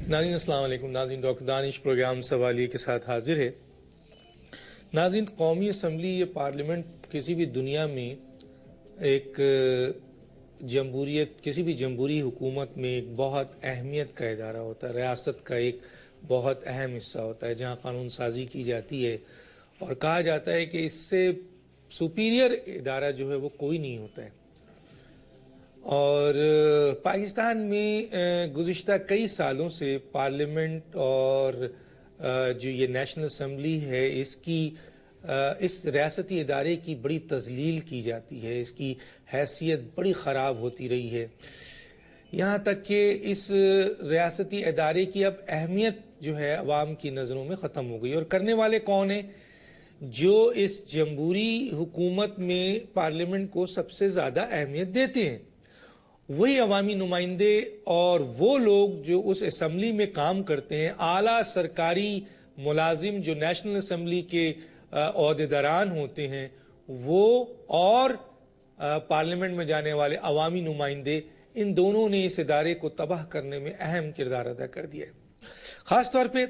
ناظرین السلام علیکم. ناظرین ڈاکٹر دانش پروگرام سوالیہ کے ساتھ حاضر ہے. ناظرین قومی اسمبلی یہ پارلیمنٹ کسی بھی دنیا میں ایک جمہوریت کسی بھی جمہوری حکومت میں ایک بہت اہمیت کا ادارہ ہوتا ہے. ریاست کا ایک بہت اہم حصہ ہوتا ہے جہاں قانون سازی کی جاتی ہے اور کہا جاتا ہے کہ اس سے سپیریئر ادارہ جو ہے وہ کوئی نہیں ہوتا ہے. اور پاکستان میں گزشتہ کئی سالوں سے پارلیمنٹ اور جو یہ نیشنل اسمبلی ہے اس ریاستی ادارے کی بڑی تذلیل کی جاتی ہے. اس کی حیثیت بڑی خراب ہوتی رہی ہے یہاں تک کہ اس ریاستی ادارے کی اب اہمیت جو ہے عوام کی نظروں میں ختم ہو گئی. اور کرنے والے کون ہیں؟ جو اس جمہوری حکومت میں پارلیمنٹ کو سب سے زیادہ اہمیت دیتے ہیں وہی عوامی نمائندے اور وہ لوگ جو اس اسمبلی میں کام کرتے ہیں. اعلیٰ سرکاری ملازم جو نیشنل اسمبلی کے عہدیداران ہوتے ہیں وہ اور پارلیمنٹ میں جانے والے عوامی نمائندے، ان دونوں نے اس ادارے کو تباہ کرنے میں اہم کردار ادا کر دیا ہے. خاص طور پہ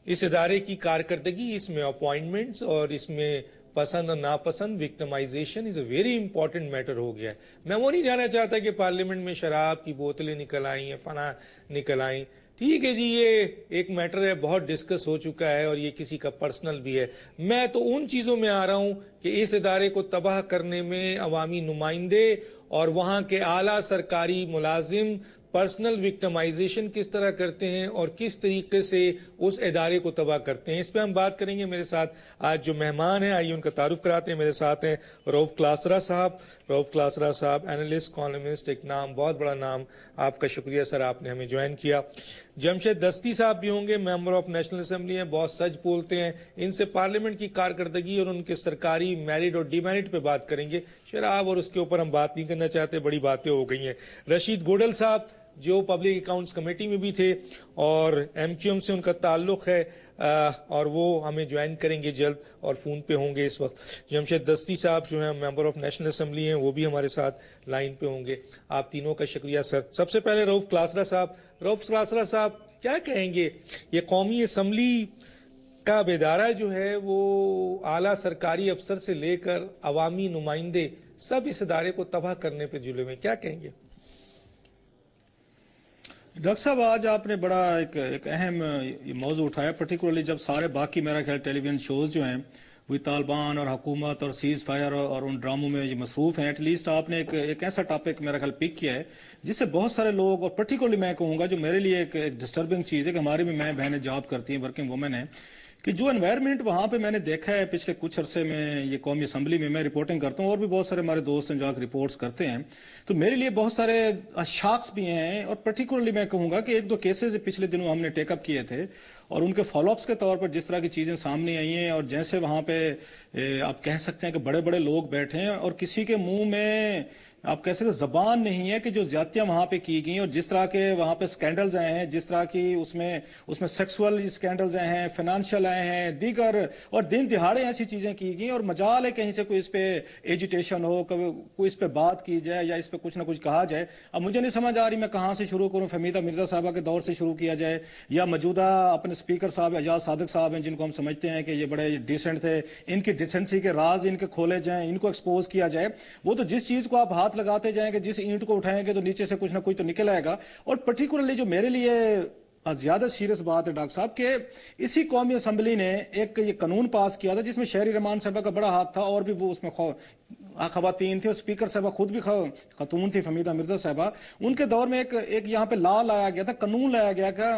اس ادارے کی کارکردگی، اس میں اپوائنٹمنٹس اور اس میں پسند اور ناپسند victimisation is a very important matter ہو گیا ہے. میں وہ نہیں جانا چاہتا کہ پارلیمنٹ میں شراب کی بوتلیں نکل آئیں یا فنا نکل آئیں. ٹھیک ہے جی، یہ ایک میٹر ہے، بہت ڈسکس ہو چکا ہے اور یہ کسی کا پرسنل بھی ہے. میں تو ان چیزوں میں آ رہا ہوں کہ اس ادارے کو تباہ کرنے میں عوامی نمائندے اور وہاں کے اعلیٰ سرکاری ملازم پرسنل وکٹمائزیشن کس طرح کرتے ہیں اور کس طریقے سے اس ادارے کو تباہ کرتے ہیں. اس پہ ہم بات کریں گے. میرے ساتھ آج جو مہمان ہیں آئیے ان کا تعارف کراتے ہیں. میرے ساتھ ہیں رؤف کلاسرا صاحب. رؤف کلاسرا صاحب اینالسٹ، کالمسٹ، ایک نام، بہت بڑا نام. آپ کا شکریہ سر، آپ نے ہمیں جوائن کیا. جمشید دستی صاحب بھی ہوں گے، ممبر آف نیشنل اسمبلی ہیں، بہت سچ بولتے ہیں. ان سے پارلیمنٹ کی کارکردگی اور ان کے سرکاری میرٹ اور ڈی میرٹ پہ بات کریں گے. شراب اور اس کے اوپر ہم بات نہیں کرنا چاہتے، بڑی باتیں ہو گئی ہیں. رشید گوڈل صاحب جو پبلک اکاؤنٹس کمیٹی میں بھی تھے اور ایم کیو ایم سے ان کا تعلق ہے اور وہ ہمیں جوائن کریں گے جلد اور فون پہ ہوں گے اس وقت. جمشید دستی صاحب جو ہیں ممبر آف نیشنل اسمبلی ہیں، وہ بھی ہمارے ساتھ لائن پہ ہوں گے. آپ تینوں کا شکریہ سر. سب سے پہلے رؤف کلاسرا صاحب. رؤف کلاسرا صاحب کیا کہیں گے؟ یہ قومی اسمبلی کا ادارہ جو ہے وہ اعلیٰ سرکاری افسر سے لے کر عوامی نمائندے سب اس ادارے کو تباہ کرنے پہ جلے ہوئے، کیا کہیں گے؟ ڈاکٹر صاحب آج آپ نے بڑا ایک اہم موضوع اٹھایا، پرٹیکولرلی جب سارے باقی میرا خیال ٹیلی ویژن شوز جو ہیں وہ طالبان اور حکومت اور سیز فائر اور ان ڈراموں میں یہ مصروف ہیں. ایٹ لیسٹ آپ نے ایک ایسا ٹاپک میرا خیال پک کیا ہے جس سے بہت سارے لوگ، اور پرٹیکولرلی میں کہوں گا جو میرے لیے ایک ڈسٹربنگ چیز ہے کہ ہماری بھی میں بہنیں جاب کرتی ہیں، ورکنگ وومن ہیں، کہ جو انوائرمنٹ وہاں پہ میں نے دیکھا ہے پچھلے کچھ عرصے میں یہ قومی اسمبلی میں رپورٹنگ کرتا ہوں اور بھی بہت سارے ہمارے دوست ہیں جو آ کے رپورٹس کرتے ہیں، تو میرے لیے بہت سارے شاکس بھی ہیں. اور پرٹیکولرلی میں کہوں گا کہ ایک دو کیسز پچھلے دنوں ہم نے ٹیک اپ کیے تھے اور ان کے فالو اپس کے طور پر جس طرح کی چیزیں سامنے آئی ہیں، اور جیسے وہاں پہ آپ کہہ سکتے ہیں کہ بڑے بڑے لوگ بیٹھے ہیں اور کسی کے منہ میں آپ کہہ سکتے زبان نہیں ہے کہ جو زیادتیاں وہاں پہ کی گئیں اور جس طرح کے وہاں پہ سکینڈلز آئے ہیں، جس طرح کی اس میں سیکسول سکینڈلز آئے ہیں، فائنانشل آئے ہیں، دیگر، اور دن دہاڑے ایسی چیزیں کی گئیں. اور مجال ہے کہیں سے کوئی اس پہ ایجیٹیشن ہو، کوئی اس پہ بات کی جائے یا اس پہ کچھ نہ کچھ کہا جائے. اب مجھے نہیں سمجھ آ رہی میں کہاں سے شروع کروں. فہمیدہ مرزا صاحبہ کے دور سے شروع کیا جائے یا موجودہ اپنے اسپیکر صاحب اعجاز صادق صاحب ہیں جن کو ہم سمجھتے ہیں کہ یہ بڑے ڈیسنٹ تھے، ان کی ڈیسنسی کے راز ان کے کھولے جائیں، ان کو ایکسپوز کیا جائے. وہ تو جس چیز کو آپ ہاتھ لگاتے جائیں گے، جس اینٹ کو اٹھائیں گے تو نیچے سے کچھ نہ کچھ تو نکل آئے گا. اور پرٹیکولرلی جو میرے لیے زیادہ سیریس بات ہے ڈاکٹر صاحب کہ اسی قومی اسمبلی نے ایک یہ قانون پاس کیا تھا جس میں شہری رحمان صاحبہ کا بڑا ہاتھ تھا اور بھی وہ اس میں خواتین تھے، اور اسپیکر صاحبہ خود بھی خاتون تھی فہمیدہ مرزا صاحبہ. ان کے دور میں ایک یہاں پہ لا لایا گیا تھا، قانون لایا گیا کہ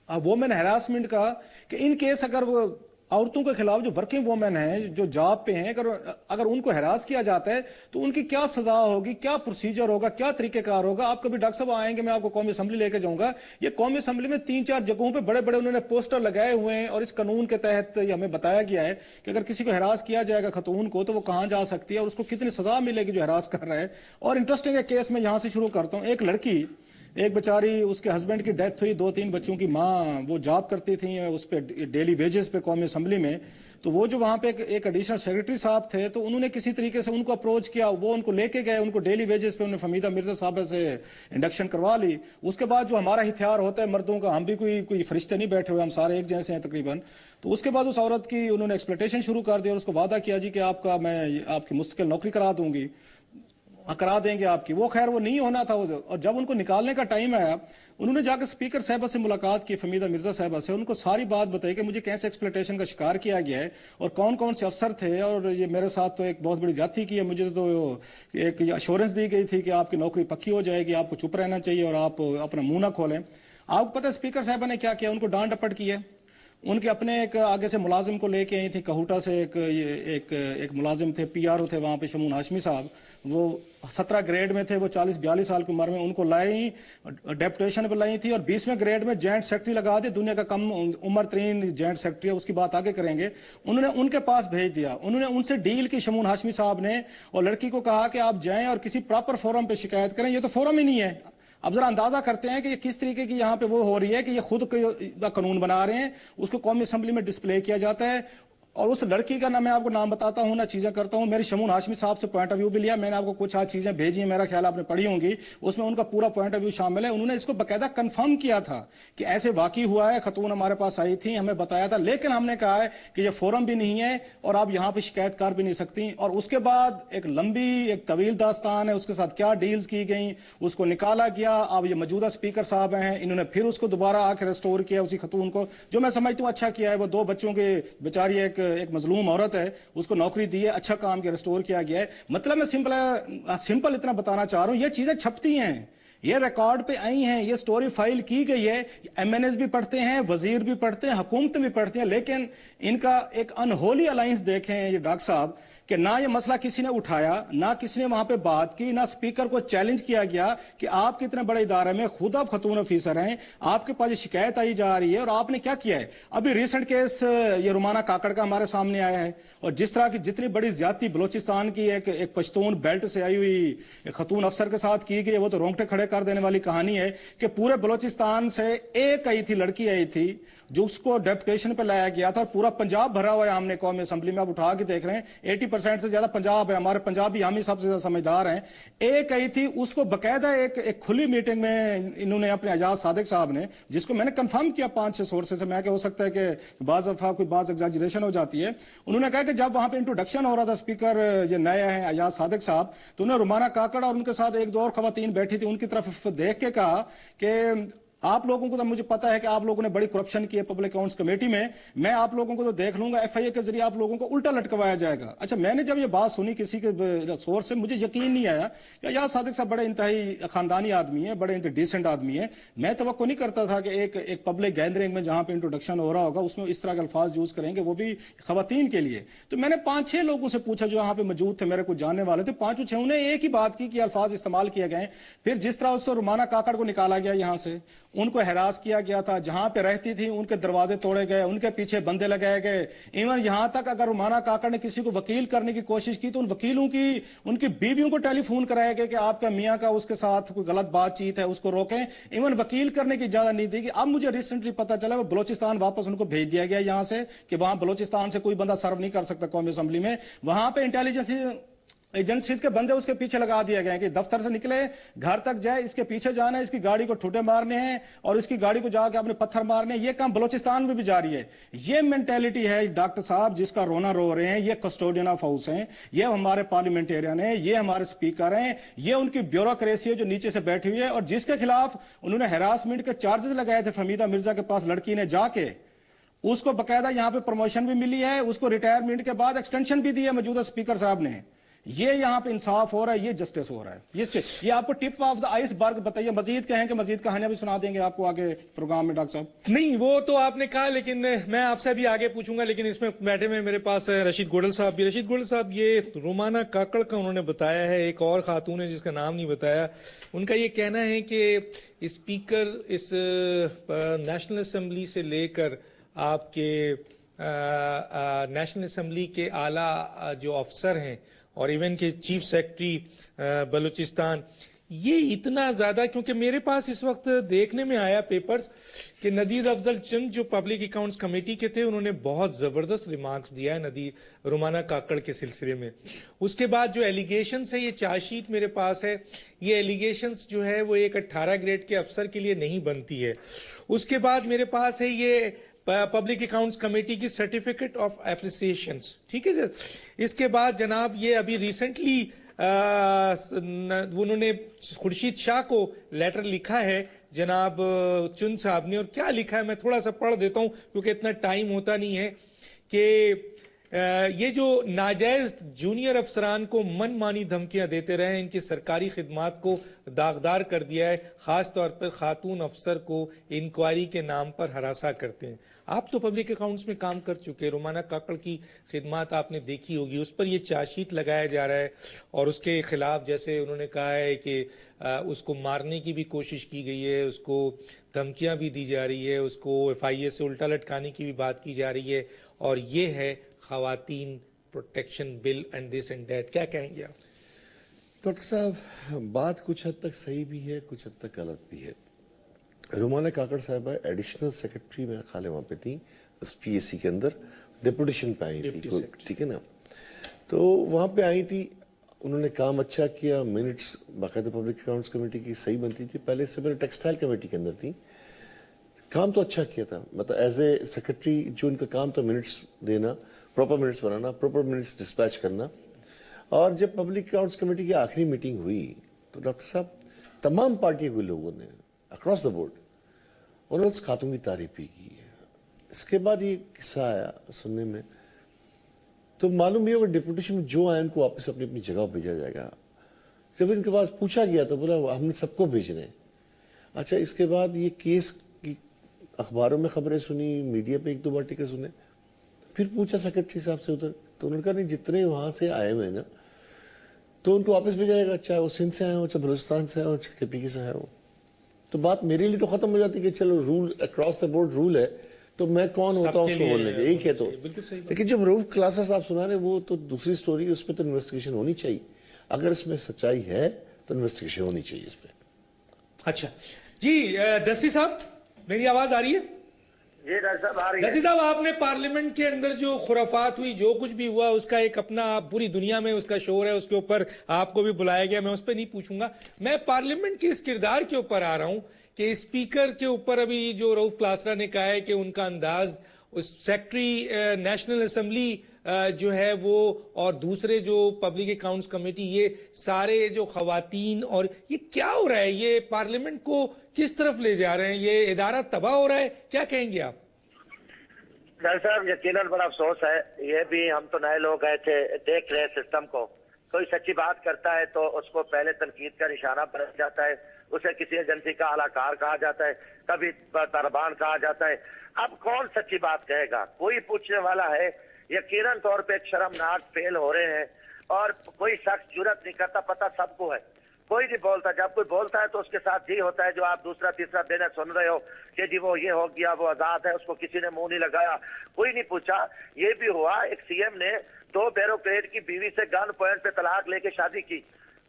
وومن ہراسمنٹ کا، کہ ان کیس اگر وہ عورتوں کے خلاف جو ورکنگ وومن ہیں جو جاب پہ ہیں اگر ان کو ہراس کیا جاتا ہے تو ان کی کیا سزا ہوگی، کیا پروسیجر ہوگا، کیا طریقہ کار ہوگا. آپ کبھی ڈاکٹر صاحب آئیں گے میں آپ کو قومی اسمبلی لے کے جاؤں گا. یہ قومی اسمبلی میں 3-4 جگہوں پہ بڑے بڑے انہوں نے پوسٹر لگائے ہوئے ہیں اور اس قانون کے تحت یہ ہمیں بتایا گیا ہے کہ اگر کسی کو ہراس کیا جائے گا خاتون کو تو وہ کہاں جا سکتی ہے اور اس کو کتنی سزا ملے گی جو ہراس کر رہا ہے. اور انٹرسٹنگ ہے کیس میں یہاں سے شروع کرتا ہوں. ایک لڑکی، ایک بیچاری، اس کے ہسبینڈ کی ڈیتھ ہوئی، 2-3 بچوں کی ماں، وہ جاب کرتی تھی اس پہ ڈیلی ویجز پہ قومی اسمبلی میں. تو وہ جو وہاں پہ ایک ایڈیشنل سیکرٹری صاحب تھے تو انہوں نے کسی طریقے سے ان کو اپروچ کیا, وہ ان کو لے کے گئے, ان کو ڈیلی ویجز پہ انہوں نے فہمیدہ مرزا صاحبہ سے انڈکشن کروا لی. اس کے بعد جو ہمارا ہتھیار ہوتا ہے مردوں کا, ہم بھی کوئی فرشتے نہیں بیٹھے ہوئے, ہم سارے ایک جیسے ہیں تقریباً. تو اس کے بعد اس عورت کی انہوں نے ایکسپلوٹیشن شروع کر دی اور اس کو وعدہ کیا جی کہ میں آپ کی مستقل نوکری کرا دیں گے آپ کی. وہ خیر وہ نہیں ہونا تھا. اور جب ان کو نکالنے کا ٹائم آیا, انہوں نے جا کے اسپیکر صاحبہ سے ملاقات کی, فہمیدہ مرزا صاحبہ سے, ان کو ساری بات بتائی کہ مجھے کیسے ایکسپلوٹیشن کا شکار کیا گیا ہے اور کون کون سے افسر تھے, اور یہ میرے ساتھ تو ایک بہت بڑی زیادتی کی ہے. مجھے تو ایک ایشورنس دی گئی تھی کہ آپ کی نوکری پکی ہو جائے گی, آپ کو چپ رہنا چاہیے اور آپ اپنا منہ نہ کھولیں. آپ کو پتہ ہے اسپیکر صاحبہ نے کیا کیا, ان کو ڈانٹ ڈپٹ کی ہے. ان کے اپنے ایک آگے سے ملازم کو لے کے آئی تھی کہوٹا سے, ایک ملازم تھے, پی آر او تھے وہاں پہ, شمون ہاشمی صاحب. وہ 17 گریڈ میں تھے, وہ 40-42 سال کی عمر میں. ان کو لائی, ڈیپوٹیشن پہ لائی تھی, اور 20ویں گریڈ میں جوائنٹ سیکرٹری لگا دی, دنیا کا کم عمر ترین جوائنٹ سیکرٹری ہے, اس کی بات آگے کریں گے. انہوں نے ان کے پاس بھیج دیا, انہوں نے ان سے ڈیل کی شمون ہاشمی صاحب نے, اور لڑکی کو کہا کہ آپ جائیں اور کسی پراپر فورم پہ شکایت کریں. یہ تو فورم ہی نہیں ہے. اب ذرا اندازہ کرتے ہیں کہ یہ کس طریقے کی یہاں پہ وہ ہو رہی ہے کہ یہ خود قانون بنا رہے ہیں, اس کو قومی اسمبلی میں ڈسپلے کیا جاتا ہے. اور اس لڑکی کا نہ میں آپ کو نام بتاتا ہوں نہ چیزیں کرتا ہوں. میری شمون ہاشمی صاحب سے پوائنٹ آف ویو بھی لیا, میں نے آپ کو کچھ چیزیں بھیجی ہیں, میرا خیال آپ نے پڑھی ہوں گی, اس میں ان کا پورا پوائنٹ آف ویو شامل ہے. انہوں نے اس کو باقاعدہ کنفرم کیا تھا کہ ایسے واقعی ہوا ہے, خاتون ہمارے پاس آئی تھی, ہمیں بتایا تھا, لیکن ہم نے کہا ہے کہ یہ فورم بھی نہیں ہے اور آپ یہاں پہ شکایت کر بھی نہیں سکتی. اور اس کے بعد ایک لمبی ایک طویل داستان ہے, اس کے ساتھ کیا ڈیلز کی گئیں, اس کو نکالا گیا. اب یہ موجودہ اسپیکر صاحب ہیں, انہوں نے پھر اس کو دوبارہ آ کے ریسٹور کیا اسی خاتون کو, جو میں سمجھتا ہوں اچھا کیا ہے. وہ 2 بچوں کے بیچاری ایک مظلوم عورت ہے, اس کو نوکری دی ہے, اچھا کام کیا, ریسٹور کیا گیا ہے. مطلب میں سمپل اتنا بتانا چاہ رہا ہوں, یہ چیزیں چھپتی ہیں, یہ ریکارڈ پہ آئی ہیں, یہ سٹوری فائل کی گئی ہے. ایم این ایس بھی پڑھتے ہیں, وزیر بھی پڑھتے ہیں, حکومتیں بھی پڑھتی ہیں, لیکن ان کا ایک انہولی الائنس دیکھیں یہ ڈاکٹر صاحب, کہ نہ یہ مسئلہ کسی نے اٹھایا, نہ کسی نے وہاں پہ بات کی, نہ اسپیکر کو چیلنج کیا گیا کہ آپ کے اتنے بڑے ادارے میں خود آپ خاتون آفیسر ہیں, آپ کے پاس یہ شکایت آئی جا رہی ہے اور آپ نے کیا کیا ہے. ابھی ریسنٹ کیس یہ رومانہ کاکڑ کا ہمارے سامنے آیا ہے, اور جس طرح کی جتنی بڑی زیادتی بلوچستان کی ایک پشتون بیلٹ سے آئی ہوئی ایک خاتون افسر کے ساتھ کی گئی, وہ تو رونگٹے کھڑے کر دینے والی کہانی ہے کہ پورے بلوچستان سے ایک آئی تھی, لڑکی آئی تھی, جو اس کو ڈیپوٹیشن پہ لایا گیا تھا, اور پورا پنجاب بھرا ہوا ہے. ہم نے قومی اسمبلی میں آپ اٹھا کے دیکھ رہے ہیں 80% سے زیادہ پنجاب ہے, ہمارے پنجابی ہم ہی سب سے زیادہ سمجھدار ہیں. ایک آئی تھی, اس کو باقاعدہ ایک کھلی میٹنگ میں انہوں نے اپنے اعجاز صادق صاحب نے, جس کو میں نے کنفرم کیا 5-6 سورسز سے, میں کہ ہو سکتا ہے کہ بعض دفعہ کوئی ایگزیجریشن ہو جاتی ہے, انہوں نے کہا کہ جب وہاں پہ انٹروڈکشن ہو رہا تھا, اسپیکر یہ نئے ہیں اعجاز صادق صاحب, تو انہوں نے رومانہ کاکڑ اور ان کے ساتھ 1-2 اور خواتین بیٹھی تھی, ان کی طرف دیکھ کے کہا کہ آپ لوگوں کو تو مجھے پتا ہے کہ آپ لوگوں نے بڑی کرپشن کی ہے پبلک اکاؤنٹس کمیٹی میں آپ لوگوں کو تو دیکھ لوں گا, ایف آئی اے کے ذریعے آپ لوگوں کو الٹا لٹکوایا جائے گا. اچھا, میں نے جب یہ بات سنی کسی کے سورس سے, مجھے یقین نہیں آیا کہ یار صادق صاحب بڑے انتہائی خاندانی آدمی ہیں, بڑے ڈیسنٹ آدمی ہیں. میں توقع نہیں کرتا تھا کہ ایک پبلک گیدرنگ میں جہاں پہ انٹروڈکشن ہو رہا ہوگا اس میں اس طرح کے الفاظ یوز کریں گے, وہ بھی خواتین کے لیے. تو میں نے 5-6 لوگوں سے پوچھا جو وہاں پہ موجود تھے, میرے کچھ جاننے والے تھے, 5-6 نے ایک ہی بات کی کہ الفاظ استعمال کیے گئے. پھر جس طرح اس سے رومانہ کاکڑ کو نکالا گیا, یہاں سے ان کو ہراس کیا گیا تھا, جہاں پہ رہتی تھی ان کے دروازے توڑے گئے, ان کے پیچھے بندے لگائے گئے. ایون یہاں تک اگر رومانہ کاکڑ نے کسی کو وکیل کرنے کی کوشش کی تو ان وکیلوں کی ان کی بیویوں کو ٹیلی فون کرایا گیا کہ آپ کا میاں کا اس کے ساتھ کوئی غلط بات چیت ہے, اس کو روکیں. ایون وکیل کرنے کی اجازت نہیں دی گئی. اب مجھے ریسنٹلی پتا چلا وہ بلوچستان واپس ان کو بھیج دیا گیا یہاں سے, کہ وہاں بلوچستان سے کوئی بندہ سرو نہیں کر سکتا قومی اسمبلی میں. وہاں پہ انٹیلیجنس ایجنسیز کے بندے اس کے پیچھے لگا دیے گئے کہ دفتر سے نکلے گھر تک جائے, اس کے پیچھے جانا ہے, اس کی گاڑی کو ٹھوٹے مارنے ہیں اور اس کی گاڑی کو جا کے اپنے پتھر مارنے ہیں. یہ کام بلوچستان میں بھی جاری ہے. یہ مینٹیلٹی ہے ڈاکٹر صاحب جس کا رونا رو رہے ہیں. یہ کسٹوڈین آف ہاؤس ہیں, یہ ہمارے پارلیمنٹیرین ہیں, یہ ہمارے اسپیکر ہیں, یہ ان کی بیوروکریسی ہے جو نیچے سے بیٹھی ہوئی ہے, اور جس کے خلاف انہوں نے ہراسمنٹ کے چارجز لگائے تھے. فہمیدہ مرزا کے پاس لڑکی نے جا کے, اس کو باقاعدہ یہاں پہ پروموشن بھی ملی ہے, اس کو ریٹائرمنٹ کے بعد ایکسٹینشن بھی دی ہے موجودہ اسپیکر صاحب نے. یہ یہاں پہ انصاف ہو رہا ہے, یہ جسٹس ہو رہا ہے. یہ آپ کو ٹپ آف دا آئس برگ بتائیے. مزید کہیں کہ مزید کہانیاں بھی سنا دیں گے آپ کو آگے پروگرام میں ڈاکٹر صاحب. نہیں, وہ تو آپ نے کہا, لیکن میں آپ سے بھی آگے پوچھوں گا, لیکن اس میں بیٹھے میں میرے پاس رشید گوڈل صاحب بھی. رشید گوڈل صاحب, یہ رومانہ کاکڑ کا انہوں نے بتایا ہے, ایک اور خاتون ہے جس کا نام نہیں بتایا, ان کا یہ کہنا ہے کہ اسپیکر اس نیشنل اسمبلی سے لے کر آپ کے نیشنل اسمبلی کے اعلیٰ جو افسر ہیں اور ایون کہ چیف سیکرٹری بلوچستان, یہ اتنا زیادہ، کیونکہ میرے پاس اس وقت دیکھنے میں آیا پیپرز کہ ندید افضل چند جو پبلک اکاؤنٹس کمیٹی کے تھے انہوں نے بہت زبردست ریمارکس دیا ہے رومانہ کاکڑ کے سلسلے میں. اس کے بعد جو ایلیگیشنز ہے، یہ چارج شیٹ میرے پاس ہے، یہ ایلیگیشنز جو ہے وہ ایک 18 گریڈ کے افسر کے لیے نہیں بنتی ہے. اس کے بعد میرے پاس ہے یہ پبلک اکاؤنٹس کمیٹی کی سرٹیفکیٹ آف اپریسیشنز، ٹھیک ہے سر. اس کے بعد جناب یہ ابھی ریسنٹلی انہوں نے خورشید شاہ کو لیٹر لکھا ہے جناب چند صاحب نے، اور کیا لکھا ہے میں تھوڑا سا پڑھ دیتا ہوں کیونکہ اتنا ٹائم ہوتا نہیں ہے، کہ یہ جو ناجائز جونیئر افسران کو من مانی دھمکیاں دیتے رہے ہیں، ان کی سرکاری خدمات کو داغدار کر دیا ہے، خاص طور پر خاتون افسر کو انکوائری کے نام پر ہراساں کرتے ہیں. آپ تو پبلک اکاؤنٹس میں کام کر چکے، رومانہ کاکڑ کی خدمات آپ نے دیکھی ہوگی، اس پر یہ چارج شیٹ لگایا جا رہا ہے اور اس کے خلاف جیسے انہوں نے کہا ہے کہ اس کو مارنے کی بھی کوشش کی گئی ہے، اس کو دھمکیاں بھی دی جا رہی ہے، اس کو FIA سے الٹا لٹکانے کی بھی بات کی جا رہی ہے، اور یہ ہے خواتین protection bill and this and that. کیا کہیں گے آپ؟ ڈاکٹر صاحب بات کچھ حد تک صحیح بھی ہے، کچھ حد تک غلط بھی ہے. رومانہ کاکڑ صاحبہ ایڈیشنل سیکرٹری میرا خیال ہے وہاں پہ تھی PAC کے اندر، ڈیپوٹیشن پہ آئی تھی، ٹھیک ہے نا. تو وہاں پہ آئی تھی، انہوں نے کام اچھا کیا، منٹس باقاعدہ پبلک اکاؤنٹس کمیٹی کی صحیح بنتی تھی. پہلے سے میں ٹیکسٹائل کمیٹی کے اندر تھی، کام تو اچھا کیا تھا. مطلب ایز اے سیکرٹری جو ان کا کام تھا منٹس دینا، پراپر منٹس بنانا، پراپر منٹس ڈسپیچ کرنا. اور جب پبلک اکاؤنٹس کمیٹی کی آخری میٹنگ ہوئی تو ڈاکٹر صاحب تمام پارٹیوں کے لوگوں نے اکراس دا بورڈ انہوں نے اس خاتون کی تعریف بھی کی. اس کے بعد یہ قصہ آیا سننے میں تو معلوم یہ ہوگا ڈپوٹیشن میں جو آئے ان کو واپس اپنی اپنی جگہ بھیجا جائے گا. جب ان کے پاس پوچھا گیا تو بولا ہم نے سب کو بھیجنے. اچھا اس کے بعد یہ کیس کی اخباروں میں خبریں سنی، میڈیا پہ 1-2 بار ٹکر سنے، پھر پوچھا سیکرٹری صاحب سے ادھر تو انہوں نے کہا نہیں جتنے وہاں سے آئے ہوئے نا تو ان کو واپس بھیجا جائے گا، چاہے وہ سندھ سے آئے ہوں، چاہے بلوچستان سے آئے ہوں، چاہے KPK سے آئے ہوں. تو بات میرے لیے تو ختم ہو جاتی کہ چلو rule across the board rule ہے تو میں کون ہوتا ہوں اس کو بولنے کے، یہی کہتا ہوں. لیکن جب روف کلاسز آپ سنا رہے وہ تو دوسری سٹوری، اس پہ تو انویسٹیگیشن ہونی چاہیے. اگر اس میں سچائی ہے تو انویسٹیگیشن ہونی چاہیے اس پہ. اچھا جی دستی صاحب میری آواز آ رہی ہے؟ جی ڈاکٹر صاحب آ رہی ہے. دستی صاحب آپ نے پارلیمنٹ کے اندر جو خرافات ہوئی، جو کچھ بھی ہوا، اس کا ایک اپنا پوری دنیا میں اس کا شور ہے، اس کے اوپر آپ کو بھی بلایا گیا، میں اس پہ نہیں پوچھوں گا. میں پارلیمنٹ کے اس کردار کے اوپر آ رہا ہوں کہ اسپیکر کے اوپر ابھی جو رؤف کلاسرا نے کہا ہے کہ ان کا انداز، اس سیکرٹری نیشنل اسمبلی جو ہے وہ اور دوسرے جو پبلک اکاؤنٹس کمیٹی، یہ سارے جو خواتین، اور یہ کیا ہو رہا ہے؟ یہ پارلیمنٹ کو کس طرف لے جا رہے ہیں؟ یہ ادارہ تباہ ہو رہا ہے، کیا کہیں گے آپ؟ ڈاکٹر صاحب یقیناً بڑا افسوس ہے، یہ بھی ہم تو نئے لوگ آئے تھے، دیکھ رہے سسٹم کو. کوئی سچی بات کرتا ہے تو اس کو پہلے تنقید کا نشانہ بن جاتا ہے، اسے کسی ایجنسی کا اعلی کہا جاتا ہے، کبھی طالبان کہا جاتا ہے. اب کون سچی بات کہے گا؟ کوئی پوچھنے والا ہے؟ یقیناً طور پہ ایک شرمناک فیل ہو رہے ہیں اور کوئی شخص جرات نہیں کرتا. پتہ سب کو ہے، کوئی نہیں بولتا. جب کوئی بولتا ہے تو اس کے ساتھ جی ہوتا ہے جو آپ دوسرا تیسرا دن سن رہے ہو کہ جی وہ یہ ہو گیا، وہ آزاد ہے، اس کو کسی نے منہ نہیں لگایا، کوئی نہیں پوچھا. یہ بھی ہوا ایک CM نے 2 بیوروکریٹ کی بیوی سے گن پوائنٹ پہ طلاق لے کے شادی کی،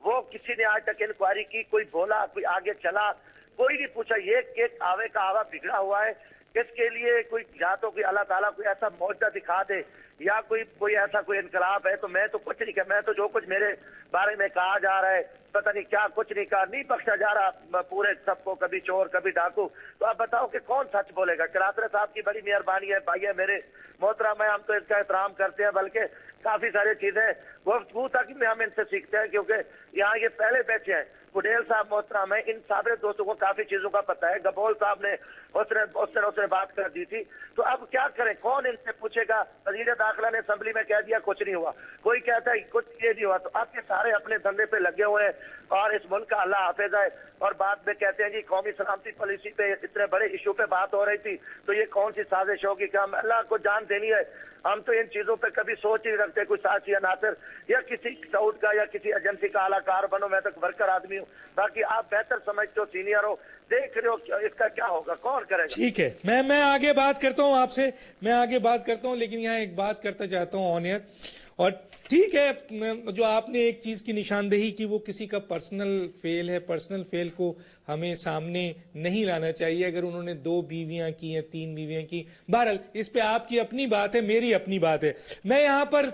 وہ کسی نے آج تک انکوائری کی؟ کوئی بولا؟ کوئی آگے چلا؟ کوئی نہیں پوچھا. یہ ایک آوے کا آوا بگڑا ہوا ہے. اس کے لیے کوئی یا تو کوئی اللہ تعالیٰ کوئی ایسا معجزہ دکھا دے یا کوئی ایسا کوئی انقلاب ہے. تو میں تو کچھ نہیں کہا، میں تو جو کچھ میرے بارے میں کہا جا رہا ہے پتہ نہیں کیا کچھ نہیں کہا، نہیں بخشا جا رہا پورے سب کو، کبھی چور کبھی ڈاکو. تو آپ بتاؤ کہ کون سچ بولے گا؟ کلاترا صاحب کی بڑی مہربانی ہے، بھائی ہے میرے محترم ہے، ہم تو اس کا احترام کرتے ہیں، بلکہ کافی ساری چیزیں گفتگو تک میں ہم ان سے سیکھتے ہیں کیونکہ یہاں یہ پہلے بیٹھے ہیں. پٹیل صاحب محترم ہے، ان سابق دوستوں کو کافی چیزوں کا پتہ ہے. گبول صاحب نے اس نے بات کر دی تھی. تو اب کیا کریں؟ کون ان سے پوچھے گا؟ وزیر داخلہ نے اسمبلی میں کہہ دیا کچھ نہیں ہوا، کوئی کہتا ہے کچھ یہ نہیں ہوا. تو اب یہ سارے اپنے دھندے پہ لگے ہوئے ہیں اور اس ملک کا اللہ حافظ ہے. اور بعد میں کہتے ہیں جی قومی سلامتی پالیسی پہ اتنے بڑے ایشو پہ بات ہو رہی تھی تو یہ کون سی سازش ہوگی کہ ہم اللہ کو جان دینی ہے؟ ہم تو ان چیزوں پہ کبھی سوچ ہی رکھتے کوئی ساتھ یا ناصر یا کسی سعود کا یا کسی ایجنسی کا اعلیٰ کار بنو. میں تو ورکر آدمی ہوں. باقی آپ بہتر سمجھتے ہو، سینئر ہو، دیکھ رہے ہو اس کا کیا ہوگا، کون کرے گا؟ ٹھیک ہے، میں آگے بات کرتا ہوں آپ سے، میں آگے بات کرتا ہوں، لیکن یہاں ایک بات کرتا چاہتا ہوں آن ایئر، اور ٹھیک ہے جو آپ نے ایک چیز کی نشاندہی کی وہ کسی کا پرسنل فیل ہے، پرسنل فیل کو ہمیں سامنے نہیں لانا چاہیے. اگر انہوں نے 2 بیویاں کی ہیں 3 بیویاں کی، بہرحال اس پہ آپ کی اپنی بات ہے، میری اپنی بات ہے. میں یہاں پر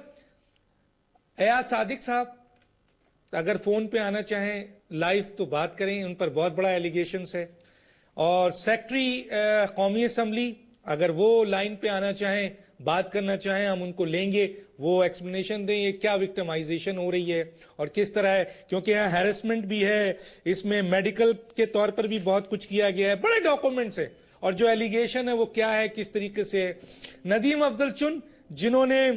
ایاز صادق صاحب اگر فون پہ آنا چاہیں لائیو تو بات کریں، ان پر بہت بڑا ایلیگیشنز ہے. اور سیکٹری قومی اسمبلی اگر وہ لائن پہ آنا چاہیں بات کرنا چاہیں ہم ان کو لیں گے، وہ ایکسپلینیشن دیں یہ کیا وکٹمائزیشن ہو رہی ہے اور کس طرح ہے، کیونکہ یہاں ہیرسمنٹ بھی ہے، اس میں میڈیکل کے طور پر بھی بہت کچھ کیا گیا ہے، بڑے ڈاکومنٹس ہیں. اور جو ایلیگیشن ہے وہ کیا ہے، کس طریقے سے ہے. ندیم افضل چن جنہوں نے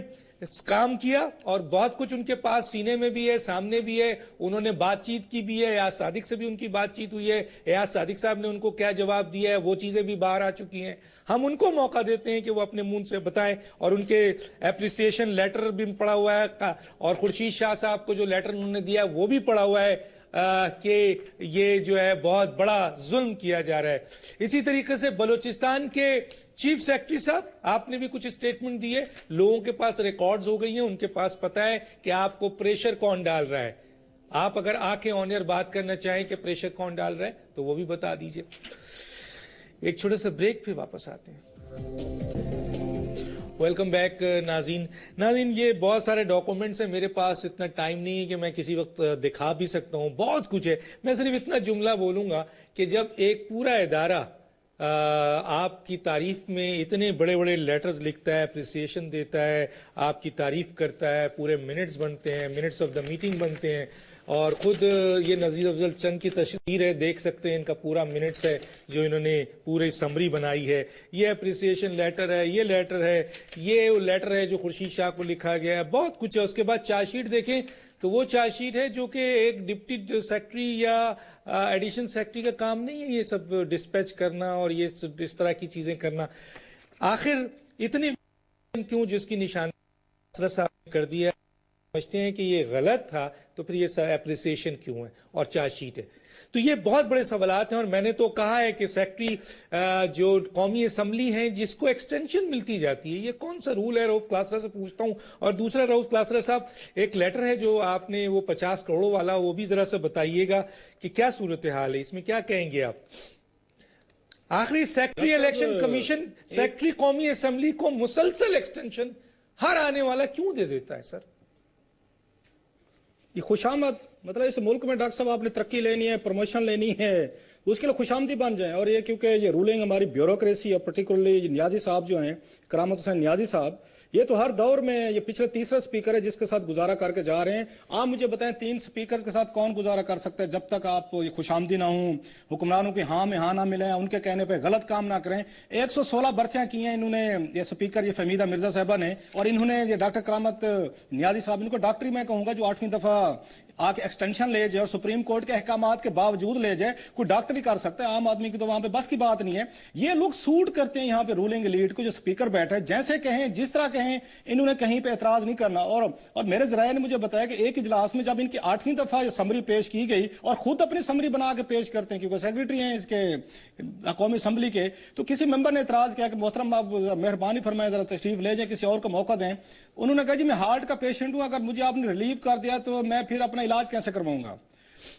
کام کیا اور بہت کچھ ان کے پاس سینے میں بھی ہے، سامنے بھی ہے، انہوں نے بات چیت کی بھی ہے، ایاز صادق سے بھی ان کی بات چیت ہوئی ہے، ایاز صادق صاحب نے ان کو کیا جواب دیا ہے وہ چیزیں بھی باہر آ چکی ہیں. ہم ان کو موقع دیتے ہیں کہ وہ اپنے منہ سے بتائیں، اور ان کے اپریسیشن لیٹر بھی پڑا ہوا ہے، اور خورشید شاہ صاحب کو جو لیٹر انہوں نے دیا وہ بھی پڑا ہوا ہے کہ یہ جو ہے بہت بڑا ظلم کیا جا رہا ہے. اسی طریقے سے بلوچستان کے چیف سیکرٹری صاحب آپ نے بھی کچھ سٹیٹمنٹ دیے، لوگوں کے پاس ریکارڈز ہو گئی ہیں، ان کے پاس پتہ ہے کہ آپ کو پریشر کون ڈال رہا ہے. آپ اگر آ کے آن ایئر بات کرنا چاہیں کہ پریشر کون ڈال رہا ہے تو وہ بھی بتا دیجئے. ایک چھوٹے سے بریک پہ واپس آتے ہیں. ویلکم بیک ناظرین یہ بہت سارے ڈاکومنٹس ہیں، میرے پاس اتنا ٹائم نہیں ہے کہ میں کسی وقت دکھا بھی سکتا ہوں، بہت کچھ ہے. میں صرف اتنا جملہ بولوں گا کہ جب ایک پورا ادارہ آپ کی تعریف میں اتنے بڑے بڑے لیٹرز لکھتا ہے، اپریسیشن دیتا ہے، آپ کی تعریف کرتا ہے، پورے منٹس بنتے ہیں، منٹس آف دا میٹنگ بنتے ہیں، اور خود یہ نذیر افضل چند کی تصویر ہے، دیکھ سکتے ہیں ان کا پورا منٹس ہے جو انہوں نے پورے سمری بنائی ہے. یہ اپریسیشن لیٹر ہے، یہ لیٹر ہے، یہ لیٹر ہے جو خورشید شاہ کو لکھا گیا ہے، بہت کچھ ہے. اس کے بعد چارج شیٹ دیکھیں تو وہ چارج شیٹ ہے جو کہ ایک ڈپٹی سیکرٹری یا ایڈیشن سیکرٹری کا کام نہیں ہے یہ سب ڈسپیچ کرنا اور یہ سب اس طرح کی چیزیں کرنا. آخر اتنی کیوں جس کی نشاندہی صاحب کر دیا، سمجھتے ہیں کہ یہ غلط تھا تو پھر یہ اپریسیشن کیوں ہے اور چارج شیٹ ہے. تو یہ بہت بڑے سوالات ہیں، اور میں نے تو کہا ہے کہ سیکرٹری جو قومی اسمبلی ہیں جس کو ایکسٹینشن ملتی جاتی ہے، یہ کون سا رول ہے؟ رؤف کلاسرا سے پوچھتا ہوں. اور دوسرا رؤف کلاسرا صاحب ایک لیٹر ہے جو آپ نے وہ 50 کروڑوں والا، وہ بھی ذرا سا بتائیے گا کہ کیا صورتحال ہے اس میں، کیا کہیں گے آپ؟ آخری سیکرٹری الیکشن کمیشن سیکرٹری قومی اسمبلی کو مسلسل ایکسٹینشن ہر آنے والا کیوں دے دیتا ہے سر؟ یہ خوش آمد مطلب اس ملک میں ڈاکٹر صاحب آپ نے ترقی لینی ہے، پروموشن لینی ہے، اس کے لیے خوش آمدی بن جائیں. اور یہ کیونکہ یہ رولنگ ہماری بیوروکریسی اور پرٹیکولرلی نیازی صاحب جو ہیں، کرامت حسین نیازی صاحب، یہ تو ہر دور میں یہ پچھلے تیسرا سپیکر ہے جس کے ساتھ گزارا کر کے جا رہے ہیں. آپ مجھے بتائیں 3 سپیکرز کے ساتھ کون گزارا کر سکتا ہے جب تک آپ یہ خوش آمدی نہ ہوں، حکمرانوں کی ہاں میں ہاں نہ ملیں، ان کے کہنے پہ غلط کام نہ کریں. 116 برتیاں کی ہیں انہوں نے، یہ سپیکر یہ فہمیدہ مرزا صاحبہ نے، اور انہوں نے یہ ڈاکٹر کرامت نیازی صاحب، ان کو ڈاکٹری میں کہوں گا جو 8ویں دفعہ آ کے ایکسٹینشن لے جائے اور سپریم کورٹ کے احکامات کے باوجود لے جائے. کوئی ڈاکٹر بھی کر سکتا ہے، عام آدمی کی تو وہاں پہ بس کی بات نہیں ہے. یہ لوگ سوٹ کرتے ہیں یہاں پہ رولنگ لیڈ کو، جو سپیکر بیٹھا ہے جیسے کہیں جس طرح کہیں، انہوں نے کہیں پہ اعتراض نہیں کرنا. اور میرے ذرائع نے مجھے بتایا کہ ایک اجلاس میں جب ان کی 8ویں دفعہ یہ سمری پیش کی گئی، اور خود اپنی سمری بنا کے پیش کرتے ہیں کیونکہ سیکرٹری ہیں اس کے قومی اسمبلی کے، تو کسی ممبر نے اعتراض کیا کہ محترم آپ مہربانی فرمائیں ذرا تشریف لے جائیں، کسی اور کو موقع دیں. انہوں نے کہا جی میں ہارٹ کا پیشنٹ ہوں، اگر مجھے آپ نے ریلیو کر دیا تو میں پھر اپنا علاج کیسے کرواؤں گا.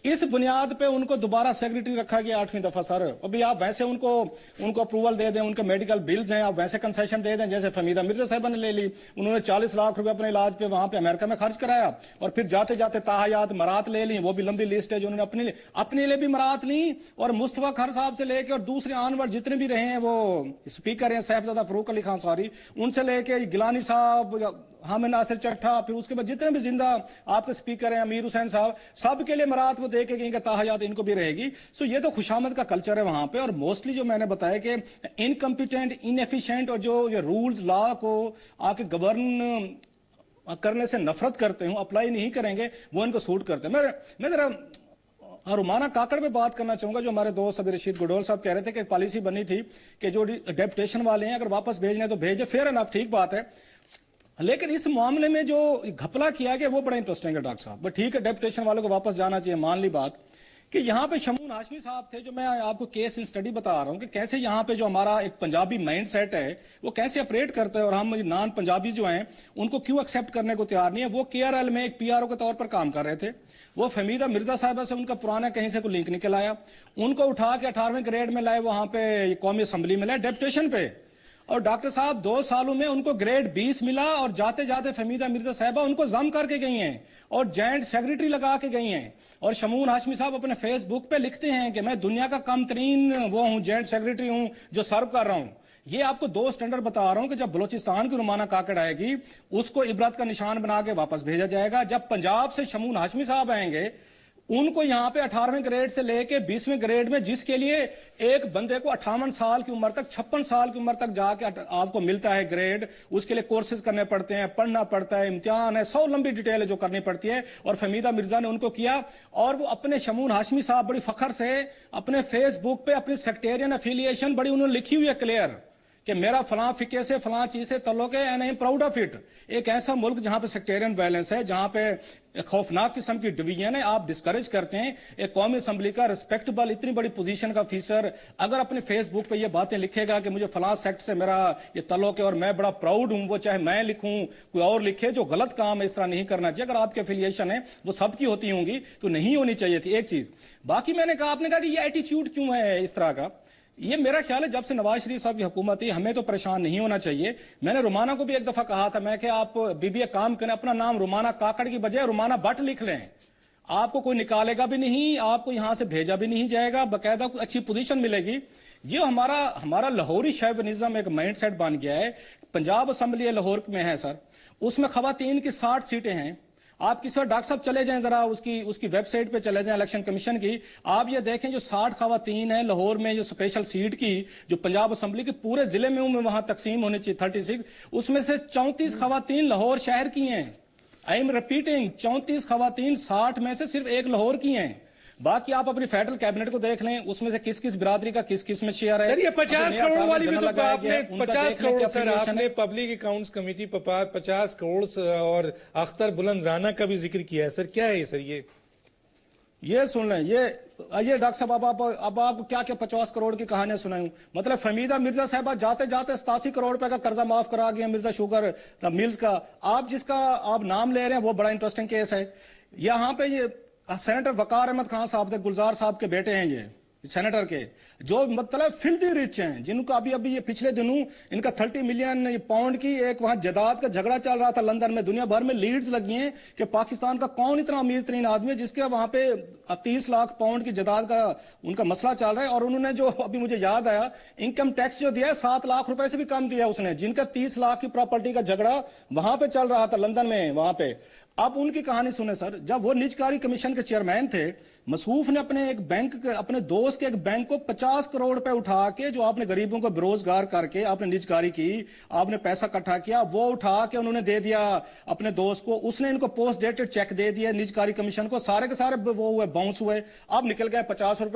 اس بنیاد پہ ان کو دوبارہ سیکرٹری رکھا گیا 8ویں دفعہ. سر ابھی آپ ویسے ان کو اپروول دے دیں، ان کے میڈیکل بلز ہیں، آپ ویسے کنسیشن دے دیں جیسے فہمیدہ مرزا صاحبہ نے لے لی. انہوں نے 40 لاکھ روپے اپنے علاج پہ وہاں پہ امریکہ میں خرچ کرایا، اور پھر جاتے جاتے تاحیات مرات لے لی، وہ بھی لمبی لسٹ ہے جو انہوں نے اپنے لیے بھی مرات لی. اور مصطفیٰ کھر صاحب سے لے کے اور دوسرے آنور جتنے بھی رہے ہیں وہ اسپیکر ہیں، صاحبزادہ فروخ علی خان سوری، ان سے لے کے گیلانی صاحب، حامد ناصر چٹھا، پھر اس کے بعد جتنے بھی زندہ آپ کے سپیکر ہیں، امیر حسین صاحب، سب کے لیے مرات وہ دے کے گئیں کہ تاحیات ان کو بھی رہے گی. سو یہ تو خوشامد کا کلچر ہے وہاں پہ. اور موسٹلی جو میں نے بتایا کہ انکمپیٹنٹ، انیفیشینٹ، اور جو یہ رولز لا کو آ کے گورن کرنے سے نفرت کرتے ہوں، اپلائی نہیں کریں گے، وہ ان کو سوٹ کرتے ہیں. میں ذرا رومانہ کاکڑ میں بات کرنا چاہوں گا. جو ہمارے دوست ابھی رشید گڈول صاحب کہہ رہے تھے کہ ایک پالیسی بنی تھی کہ جو ڈیپوٹیشن والے ہیں اگر واپس بھیجنے تو بھیج دیں. فیئر انف، ٹھیک بات ہے، لیکن اس معاملے میں جو گھپلا کیا گیا وہ بڑا انٹرسٹنگ ہے ڈاکٹر صاحب. بٹ ٹھیک ہے ڈیپوٹیشن والوں کو واپس جانا چاہیے، مان لی بات. کہ یہاں پہ شمون ہاشمی صاحب تھے، جو میں آپ کو کیس اسٹڈی بتا رہا ہوں کہ کیسے یہاں پہ جو ہمارا ایک پنجابی مائنڈ سیٹ ہے وہ کیسے اپریٹ کرتا ہے، اور ہم نان پنجابی جو ہیں ان کو کیوں ایکسیپٹ کرنے کو تیار نہیں ہے۔ وہ KRL میں ایک PRO کے طور پر کام کر رہے تھے، وہ فہمیدہ مرزا صاحبہ سے ان کا پرانا کہیں سے کوئی لنک نکل آیا، ان کو اٹھا کے 18ویں گریڈ میں لائے، وہاں پہ قومی اسمبلی میں لائے ڈیپوٹیشن پہ، اور ڈاکٹر صاحب 2 سالوں میں ان کو گریڈ 20 ملا، اور جاتے جاتے فہمیدہ مرزا صاحبہ ان کو ضم کر کے گئی ہیں اور جوائنٹ سیکریٹری لگا کے گئی ہیں۔ اور شمون ہاشمی صاحب اپنے فیس بک پہ لکھتے ہیں کہ میں دنیا کا کم ترین وہ ہوں، جوائنٹ سیکریٹری ہوں جو سرو کر رہا ہوں۔ یہ آپ کو 2 سٹینڈرڈ بتا رہا ہوں کہ جب بلوچستان کی رومانہ کاکڑ آئے گی اس کو عبرت کا نشان بنا کے واپس بھیجا جائے گا۔ جب پنجاب سے شمون ہاشمی صاحب آئیں گے، ان کو یہاں پہ 18ویں گریڈ سے لے کے 20ویں گریڈ میں، جس کے لیے ایک بندے کو 58 سال کی عمر تک 56 سال کی عمر تک جا کے آپ کو ملتا ہے گریڈ، اس کے لیے کورسز کرنے پڑتے ہیں، پڑھنا پڑتا ہے، امتحان ہے، 100 لمبی ڈیٹیل ہے جو کرنی پڑتی ہے، اور فہمیدہ مرزا نے ان کو کیا۔ اور وہ اپنے شمون ہاشمی صاحب بڑی فخر سے اپنے فیس بک پہ اپنی سیکٹیرین افیلیشن بڑی انہوں نے لکھی ہوئی ہے کلیئر، کہ میرا فلاں فقہ سے فلاں چیز سے تعلق ہے، and I am proud of it. ایک ایسا ملک جہاں پہ سیکٹیرین وائلنس ہے، جہاں پہ خوفناک قسم کی ڈویژن ہے، آپ ڈسکریج کرتے ہیں ایک قومی اسمبلی کا ریسپیکٹبل اتنی بڑی پوزیشن کا افیسر اگر اپنے فیس بک پہ یہ باتیں لکھے گا کہ مجھے فلاں سیکٹ سے میرا یہ تعلق ہے اور میں بڑا پراؤڈ ہوں، وہ چاہے میں لکھوں کوئی اور لکھے، جو غلط کام ہے اس طرح نہیں کرنا چاہیے۔ اگر آپ کی افیلیشن ہے وہ سب کی ہوتی ہوں گی تو نہیں ہونی چاہیے تھی۔ ایک چیز باقی میں نے کہا، آپ نے کہا کہ یہ ایٹیچیوڈ کیوں ہے اس طرح کا، یہ میرا خیال ہے جب سے نواز شریف صاحب کی حکومت تھی ہمیں تو پریشان نہیں ہونا چاہیے۔ میں نے رومانہ کو بھی ایک دفعہ کہا تھا، میں کہ آپ ایک کام کریں، اپنا نام رومانہ کاکڑ کی بجائے رومانہ بٹ لکھ لیں، آپ کو کوئی نکالے گا بھی نہیں، آپ کو یہاں سے بھیجا بھی نہیں جائے گا، باقاعدہ کوئی اچھی پوزیشن ملے گی۔ یہ ہمارا لاہوری شیونزم ایک مائنڈ سیٹ بن گیا ہے۔ پنجاب اسمبلی لاہور میں ہے سر، اس میں خواتین کی 60 سیٹیں ہیں۔ آپ کسی ڈاکٹر صاحب چلے جائیں ذرا اس کی ویب سائٹ پہ چلے جائیں الیکشن کمیشن کی، آپ یہ دیکھیں جو 60 خواتین ہیں لاہور میں، جو اسپیشل سیٹ کی جو پنجاب اسمبلی کے پورے ضلع میں وہاں تقسیم ہونے چاہیے 36، اس میں سے 34 خواتین لاہور شہر کی ہیں۔ آئی ایم ریپیٹنگ، 34 خواتین 60 میں سے صرف ایک لاہور کی ہیں۔ باقی آپ اپنی فیڈرل کیبنٹ کو دیکھ لیں، اس میں سے کس کس برادری کا کس کس میں شیئر ہے۔ سر یہ 50 کروڑ والی بھی تو آپ نے 50 کروڑ سر آپ نے ہے۔ پبلک اکاؤنٹس کمیٹی 50 کروڑ اور اختر بلند رانا کا بھی ذکر کیا ہے سر، کیا ہے سر یہ سن لیں، یہ ڈاکٹر صاحب اب آپ کو کیا 50 کروڑ کی کہانیاں سناؤں؟ مطلب فہمیدہ مرزا صاحبہ جاتے جاتے 87 کروڑ روپے کا قرضہ معاف کرا گیا مرزا شوگر ملز کا۔ آپ جس کا آپ نام لے رہے ہیں وہ بڑا انٹرسٹنگ کیس ہے۔ یہاں پہ یہ سینیٹر وقار احمد خان صاحب تھے، گلزار صاحب کے بیٹے ہیں، یہ سینیٹر کے، جو مطلب فلدی رچ ہیں، جن کو ابھی یہ پچھلے دنوں ان کا 30 ملین پاؤنڈ کی ایک وہاں جائیداد کا جھگڑا چل رہا تھا لندن میں، دنیا بھر میں لیڈز لگی ہیں کہ پاکستان کا کون اتنا امیر ترین آدمی ہے جس کے وہاں پہ 30 لاکھ پاؤنڈ کی جائیداد کا ان کا مسئلہ چل رہا ہے۔ اور انہوں نے جو ابھی مجھے یاد آیا، انکم ٹیکس جو دیا ہے 7 لاکھ روپے سے بھی کم دیا اس نے، جن کا 30 لاکھ کی پراپرٹی کا جھگڑا وہاں پہ چل رہا تھا لندن میں وہاں پہ۔ اب ان کی کہانی سنیں سر، جب وہ نجکاری کمیشن کے چیئرمین تھے، مصروف نے اپنے ایک بینک اپنے دوست کے ایک بینک کو 50 کروڑ روپے اٹھا کے، جو آپ نے غریبوں کو بروزگار کر کے آپ نے نجکاری کی، آپ نے پیسہ اکٹھا کیا، وہ اٹھا کے انہوں نے دے دیا اپنے دوست کو، اس نے ان کو پوسٹ ڈیٹڈ چیک دے دیا نجکاری کمیشن کو، سارے کے سارے وہ ہوئے باؤنس ہوئے، اب نکل گئے 50 کروڑ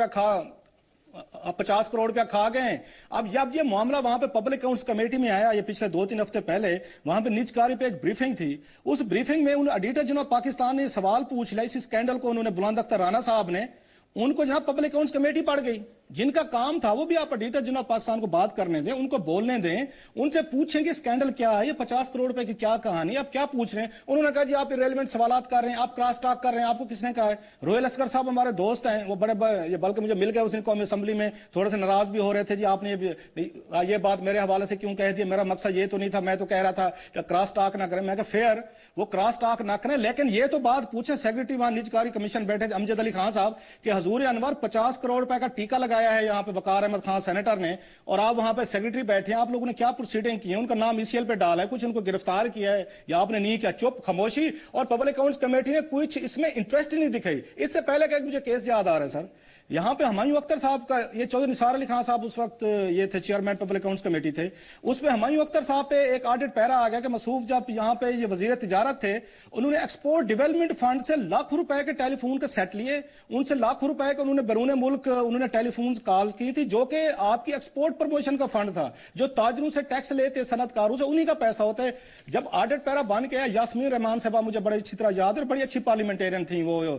روپیہ کھا گئے۔ اب جب یہ معاملہ وہاں پہ پبلک اکاؤنٹس کمیٹی میں آیا، یہ پچھلے 2-3 ہفتے پہلے، وہاں پہ نجکاری پہ ایک بریفنگ تھی، اس بریفنگ میں ایڈیٹر جناب پاکستان نے سوال پوچھ لیا اس اسکینڈل کو، انہوں نے بلند اختر رانا صاحب نے، ان کو جناب پبلک اکاؤنٹس کمیٹی پڑ گئی، جن کا کام تھا وہ بھی آپ ایڈیٹر جناب پاکستان کو بات کرنے دیں، ان کو بولنے دیں، ان سے پوچھیں کہ اسکینڈل کیا ہے، یہ 50 کروڑ روپے کی کیا کہانی، آپ کیا پوچھ رہے ہیں؟ انہوں نے کہا جی آپ ریلیونٹ سوالات کر رہے ہیں، آپ کراس ٹاک کر رہے ہیں، آپ کو کس نے کہا ہے؟ روہل اصغر صاحب ہمارے دوست ہیں، وہ بڑے بلکہ مجھے مل گئے اس دن قومی اسمبلی میں، تھوڑے سے ناراض بھی ہو رہے تھے، جی آپ نے یہ بات میرے حوالے سے کیوں کہہ دی، میرا مقصد یہ تو نہیں تھا، میں تو کہہ رہا تھا کہ کراس ٹاک نہ کریں۔ میں کہا فیئر، وہ کراس ٹاک نہ کریں، لیکن یہ تو بات پوچھیں سیکرٹری وہاں نجکاری کمیشن بیٹھے امجد علی خان صاحب کہ حضور انور 50 کروڑ روپے کا ٹیکہ لگایا ہے یہاں پہ وقار احمد خان سینیٹر نے، اور آپ وہاں پہ سیکرٹری بیٹھے ہیں، آپ لوگوں نے کیا پروسیڈنگ کی ہے؟ ان کا نام ECL پہ ڈالا ہے، کچھ ان کو گرفتار کیا ہے یا آپ نے نہیں کیا؟ چپ خاموشی، اور پبلک اکاؤنٹس کمیٹی نے کچھ اس میں انٹرسٹ ہی نہیں دکھائی۔ اس سے پہلے کہ مجھے کیس یاد آ رہا ہے سر، یہاں پہ ہمایوں اختر صاحب کا، یہ چودھری نثار علی خان صاحب اس وقت یہ تھے چیئرمین پبلک اکاؤنٹس کمیٹی تھے، اس پہ ہمایوں اختر صاحب پہ ایک آڈٹ پیرا آ گیا کہ مصروف جب یہاں پہ یہ وزیر تجارت تھے، انہوں نے ایکسپورٹ ڈیولپمنٹ فنڈ سے لاکھ روپے کے ٹیلی فون کے سیٹ لیے، ان سے لاکھ روپے کے انہوں نے بیرون ملک انہوں نے ٹیلی فونز کالز کی تھی، جو کہ آپ کی ایکسپورٹ پروموشن کا فنڈ تھا، جو تاجروں سے ٹیکس لیتے صنعت کاروں سے، انہی کا پیسہ ہوتا ہے۔ جب آڈٹ پیرا بن گیا، یاسمین رحمان صاحبہ مجھے بڑی اچھی طرح یاد ہے، بڑی اچھی پارلیمنٹیرین تھیں وہ،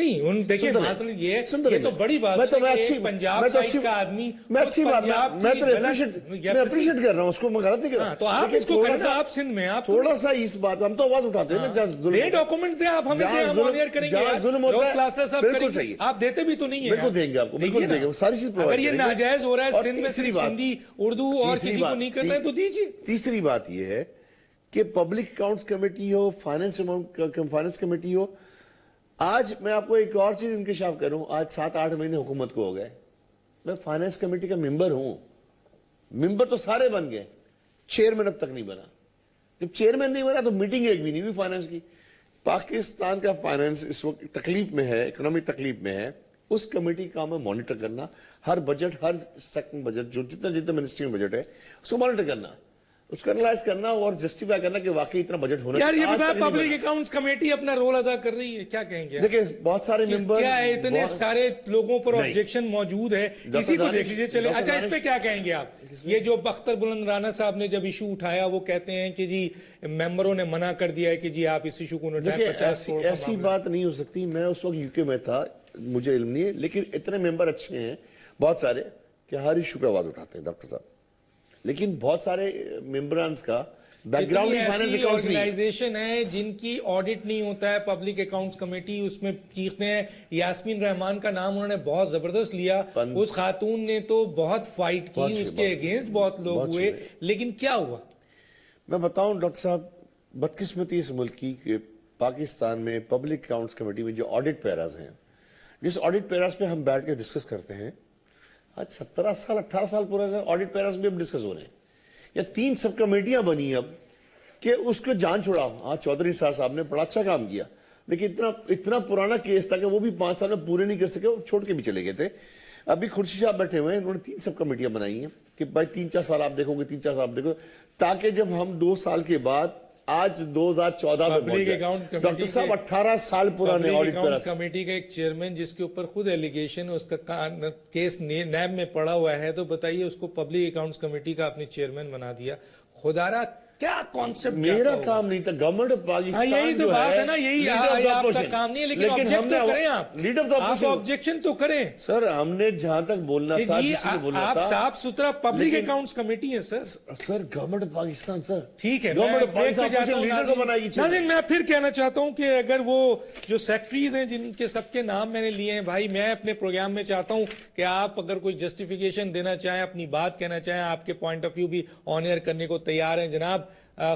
نہیں ان دیکھیں یہ تو بڑی بات ہے، پنجاب سائڈ کا آدمی میں اچھی بات میں تو اپریشیٹ کر رہا ہوں اس کو، میں غلط نہیں کر رہا، تو آپ اس کو کرنا، آپ سندھ میں آپ تھوڑا سا اس بات ہم تو آواز اٹھاتے ہیں نا، جہاں ظلم ڈاکومنٹ دیں آپ ہمیں، ہم آنر کریں گے، ظلم ہوتا ہے، بالکل صحیح، آپ دیتے بھی تو نہیں ہیں، بالکل دیں گے آپ کو، بالکل دیں گے، ساری چیز اگر یہ ناجائز ہو رہا ہے سندھ میں صرف سندھی اردو اور کسی کو نہیں کرنا ہے تو دیجیے۔ تیسری بات یہ ہے کہ پبلک اکاؤنٹس کمیٹی ہو، فائنانس کمیٹی ہو، آج میں آپ کو ایک اور چیز انکشاف کروں، آج 7-8 مہینے حکومت کو ہو گئے، میں فائنانس کمیٹی کا ممبر ہوں، ممبر تو سارے بن گئے، چیئرمین اب تک نہیں بنا، جب چیئرمین نہیں بنا تو میٹنگ ایک بھی نہیں ہوئی فائنانس کی۔ پاکستان کا فائنانس اس وقت تکلیف میں ہے، اکنامک تکلیف میں ہے، اس کمیٹی کا کام ہے مانیٹر کرنا، ہر بجٹ، ہر سیکٹر بجٹ، جو جتنا منسٹری میں بجٹ ہے اس کو مانیٹر کرنا، اس کو انالائز کرنا اور جسٹیفائی کرنا کہ واقعی اتنا بجٹ ہونا چاہیے۔ یار یہ بتا، پبلک اکاؤنٹس کمیٹی اپنا رول ادا کر رہی ہے، کیا کہیں گے؟ دیکھیں بہت سارے ممبر، کیا ہے اتنے سارے لوگوں پر آبجیکشن موجود ہے، اسی کو دیکھ لیجئے چلے۔ اچھا اس پہ کیا کہیں گے آپ؟ یہ جو اختر بلند رانا صاحب نے جب ایشو اٹھایا، وہ کہتے ہیں کہ جی ممبروں نے منع کر دیا ہے کہ جی آپ اس ایشو کو اٹھائیں، 50 کروڑ کا ایسی بات نہیں ہو سکتی، میں اس وقت یو کے میں تھا، مجھے علم نہیں ہے، لیکن اتنے ممبر اچھے ہیں بہت سارے کہ ہر ایشو پہ آواز اٹھاتے ہیں ڈاکٹر صاحب، لیکن بہت سارے ممبرانز کا بیک گراؤنڈ فائنانس اکاؤنٹس نہیں۔ آرگنائزیشن ہے جن کی آڈٹ نہیں ہوتا ہے، پبلک اکاؤنٹس کمیٹی اس میں چیختے ہیں۔ یاسمین رحمان کا نام انہوں نے بہت زبردست لیا، اس خاتون نے تو بہت فائٹ کی، اس کے اگینسٹ بہت لوگ ہوئے، لیکن کیا ہوا؟ میں بتاؤں ڈاکٹر صاحب، بدقسمتی اس ملک کی کہ پاکستان میں پبلک اکاؤنٹس کمیٹی میں جو آڈٹ پیراز ہیں، جس آڈٹ پیراز پہ ہم بیٹھ کے ڈسکس کرتے ہیں، آج 17 سال 18 سال پورا آڈٹ پیراز بھی اب ڈسکس ہو رہے ہیں، یا 3 سب کمیٹیاں بنی اب کہ اس کو جان چھوڑا۔ ہاں چودھری صاحب نے بڑا اچھا کام کیا، لیکن اتنا پرانا کیس تھا کہ وہ بھی 5 سال میں پورے نہیں کر سکے، وہ چھوڑ کے بھی چلے گئے تھے۔ ابھی خورشید صاحب بیٹھے ہوئے ہیں، انہوں نے 3 سب کمیٹیاں بنائی ہیں کہ بھائی 3-4 سال آپ دیکھو گے، 3-4 سال آپ دیکھو، تاکہ جب ہم 2 سال کے بعد آج 2014 میں پہنچ جائے۔ ڈاکٹر صاحب 18 سال پرانے آڈٹ پیراز کمیٹی کا ایک چیئرمین جس کے اوپر خود ایلیگیشن، اس کا کیس نیب میں پڑا ہوا ہے، تو بتائیے اس کو پبلک اکاؤنٹس کمیٹی کا اپنے چیئرمین بنا دیا۔ خدارا کیا کانسیپٹ؟ میرا کام نہیں تھا، گورنمنٹ آف پاکستان یہی تو بات ہے نا، یہی آپ کا کام نہیں ہے، لیکن آبجیکٹ تو کریں، آپ آبجیکشن تو کریں سر۔ ہم نے جہاں تک بولنا تھا، جس نے بولنا تھا، آپ صاف ستھرا پبلک اکاؤنٹس کمیٹی ہے سر۔ سر گورنمنٹ آف پاکستان سر، ٹھیک ہے، گورنمنٹ آف پاکستان لیڈر کو بنائے گی۔ ناظرین میں پھر کہنا چاہتا ہوں کہ اگر وہ جو سیکٹریز ہیں جن کے سب کے نام میں نے لیے ہیں، بھائی میں اپنے پروگرام میں چاہتا ہوں کہ آپ اگر کوئی جسٹیفیکیشن دینا چاہیں، اپنی بات کہنا چاہیں، آپ کے پوائنٹ آف ویو بھی آن ایئر کرنے کو تیار ہیں۔ جناب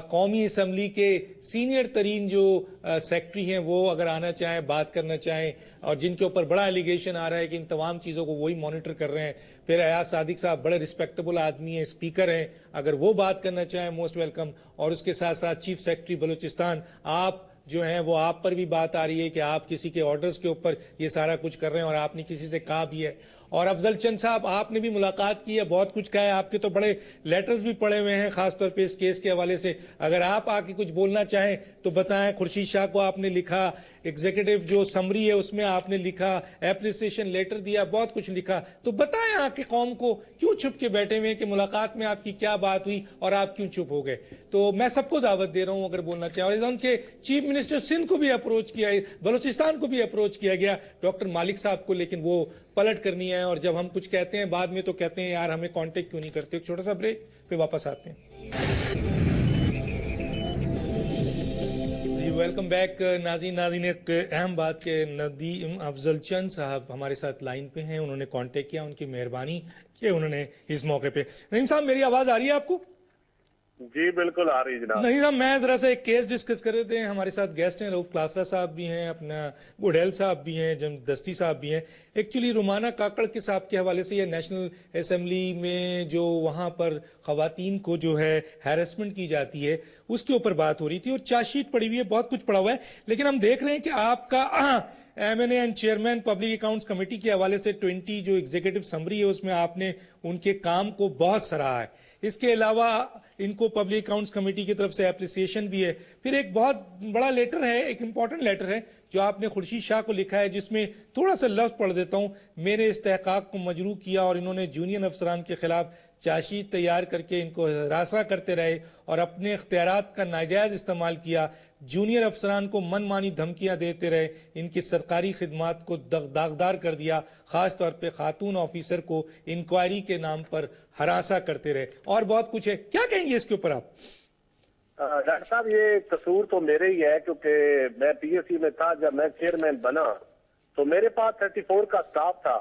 قومی اسمبلی کے سینئر ترین جو سیکٹری ہیں وہ اگر آنا چاہیں، بات کرنا چاہیں، اور جن کے اوپر بڑا ایلیگیشن آ رہا ہے کہ ان تمام چیزوں کو وہی مانیٹر کر رہے ہیں، پھر ایاز صادق صاحب بڑے ریسپیکٹیبل آدمی ہیں، اسپیکر ہیں، اگر وہ بات کرنا چاہیں موسٹ ویلکم۔ اور اس کے ساتھ ساتھ چیف سیکرٹری بلوچستان، آپ جو ہیں وہ آپ پر بھی بات آ رہی ہے کہ آپ کسی کے آرڈرز کے اوپر یہ سارا کچھ کر رہے ہیں، اور آپ نے کسی سے کہا بھی ہے۔ اور افضل چند صاحب آپ نے بھی ملاقات کی ہے، بہت کچھ کہا ہے، آپ کے تو بڑے لیٹرز بھی پڑے ہوئے ہیں خاص طور پہ اس کیس کے حوالے سے، اگر آپ آ کے کچھ بولنا چاہیں تو بتائیں۔ خورشید شاہ کو آپ نے لکھا، ایگزیکٹو جو سمری ہے اس میں آپ نے لکھا، اپریسیشن لیٹر دیا، بہت کچھ لکھا، تو بتائیں آ کے قوم کو کیوں چھپ کے بیٹھے ہوئے کہ ملاقات میں آپ کی کیا بات ہوئی اور آپ کیوں چپ ہو گئے۔ تو میں سب کو دعوت دے رہا ہوں اگر بولنا چاہیں، اور ان کے چیف منسٹر سندھ کو بھی اپروچ کیا ہے، بلوچستان کو بھی اپروچ کیا گیا، ڈاکٹر مالک صاحب کو، لیکن وہ پلٹ کرنی ہے، اور جب ہم کچھ کہتے ہیں بعد میں تو کہتے ہیں یار ہمیں کانٹیکٹ کیوں نہیں کرتے۔ ایک چھوٹا سا بریک پھر واپس آتے ہیں۔ ویلکم بیک ناظرین، ایک اہم بات کہ ندیم افضل چند صاحب ہمارے ساتھ لائن پہ ہیں، انہوں نے کانٹیکٹ کیا، ان کی مہربانی کہ انہوں نے اس موقع پہ۔ ندیم صاحب میری آواز آ رہی ہے آپ کو؟ جی بالکل آ رہی جناب۔ نہیں صاحب میں ذرا سا ایک کیس ڈسکس کر رہے تھے، ہمارے ساتھ گیسٹ ہیں، رؤف کلاسرا صاحب بھی ہیں، اپنا بوڈھیل صاحب بھی ہیں، دستی صاحب بھی ہیں۔ ایکچولی رومانہ کاکڑ کے صاحب کے حوالے سے یہ نیشنل اسمبلی میں جو وہاں پر خواتین کو جو ہے ہیرسمنٹ کی جاتی ہے اس کے اوپر بات ہو رہی تھی، اور چارج شیٹ پڑی ہوئی ہے، بہت کچھ پڑا ہوا ہے، لیکن ہم دیکھ رہے ہیں کہ آپ کا M N A and chairman public accounts committee کے حوالے سے 20 جو ایگزیکٹو سمری ہے اس میں آپ نے ان کے کام کو بہت سراہا ہے۔ اس کے علاوہ ان کو پبلک اکاؤنٹس کمیٹی کی طرف سے اپریسیشن بھی ہے۔ پھر ایک بہت بڑا لیٹر ہے، ایک امپورٹنٹ لیٹر ہے جو آپ نے خورشید شاہ کو لکھا ہے، جس میں تھوڑا سا لفظ پڑھ دیتا ہوں، میرے استحقاق کو مجروح کیا اور انہوں نے جونین افسران کے خلاف چاشی تیار کر کے ان کو ہراساں کرتے رہے اور اپنے اختیارات کا ناجائز استعمال کیا، جونیئر افسران کو من مانی دھمکیاں دیتے رہے، ان کی سرکاری خدمات کو داغدار کر دیا، خاص طور پہ خاتون آفیسر کو انکوائری کے نام پر ہراساں کرتے رہے، اور بہت کچھ ہے. کیا کہیں گے اس کے اوپر آپ؟ ڈاکٹر صاحب یہ قصور تو میرے ہی ہے، کیونکہ میں پی ایس سی میں تھا جب میں چیئرمین بنا تو میرے پاس 34 کا سٹاف تھا،